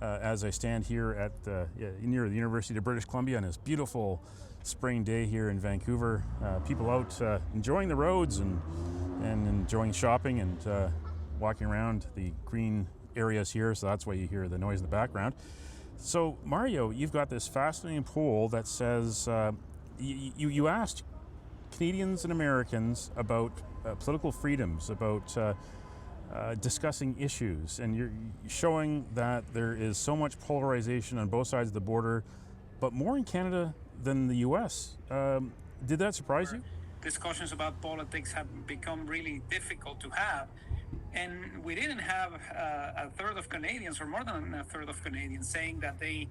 as I stand here at near the University of British Columbia on this beautiful spring day here in Vancouver. People out enjoying the roads and enjoying shopping and walking around the green areas here, so that's why you hear the noise in the background. So Mario, you've got this fascinating poll that says you asked Canadians and Americans about political freedoms, about discussing issues, and you're showing that there is so much polarization on both sides of the border, but more in Canada than the US. Did that surprise you? Discussions about politics have become really difficult to have. And we didn't have a third of Canadians, or more than a third of Canadians, saying that they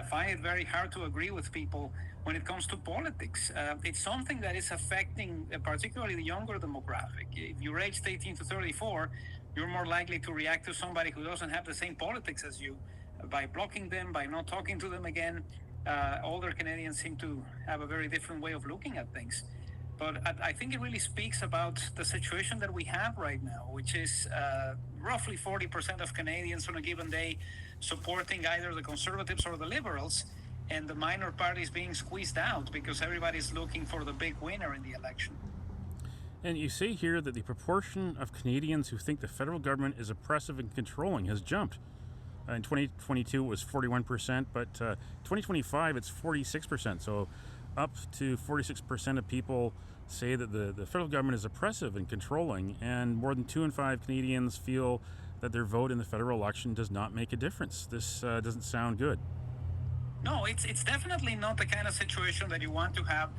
find it very hard to agree with people when it comes to politics. It's something that is affecting particularly the younger demographic. If you're aged 18 to 34, you're more likely to react to somebody who doesn't have the same politics as you by blocking them, by not talking to them again. Older Canadians seem to have a very different way of looking at things. But I think it really speaks about the situation that we have right now, which is roughly 40% of Canadians on a given day supporting either the Conservatives or the Liberals, and the minor parties being squeezed out because everybody's looking for the big winner in the election. And you say here that the proportion of Canadians who think the federal government is oppressive and controlling has jumped. In 2022 it was 41%, but 2025 it's 46%. So up to 46% of people say that the federal government is oppressive and controlling, and more than 2 in 5 Canadians feel that their vote in the federal election does not make a difference. This doesn't sound good. No, it's definitely not the kind of situation that you want to have,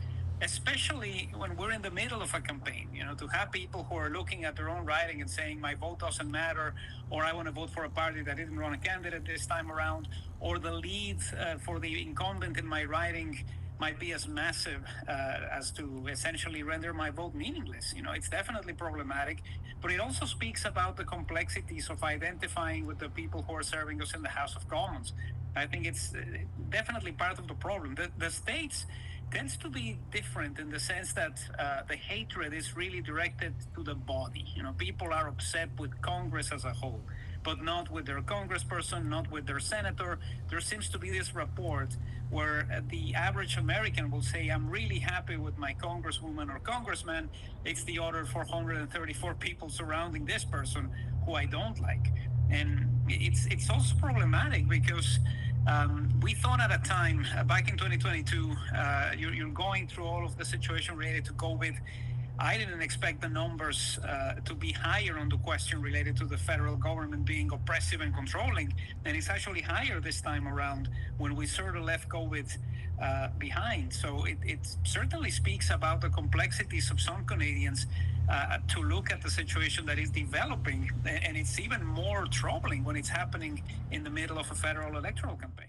especially when we're in the middle of a campaign. You know, to have people who are looking at their own riding and saying my vote doesn't matter, or I want to vote for a party that didn't run a candidate this time around, or the lead for the incumbent in my riding might be as massive as to essentially render my vote meaningless. You know, it's definitely problematic, but it also speaks about the complexities of identifying with the people who are serving us in the House of Commons. I think it's definitely part of the problem. The States tends to be different in the sense that the hatred is really directed to the body. You know, people are upset with Congress as a whole, but not with their congressperson, not with their senator. There seems to be this rapport where the average American will say, I'm really happy with my congresswoman or congressman. It's the other 434 people surrounding this person who I don't like. And it's also problematic because we thought at a time back in 2022, you're going through all of the situation related to COVID. I didn't expect the numbers to be higher on the question related to the federal government being oppressive and controlling. And it's actually higher this time around when we sort of left COVID behind. So it certainly speaks about the complexities of some Canadians to look at the situation that is developing. And it's even more troubling when it's happening in the middle of a federal electoral campaign.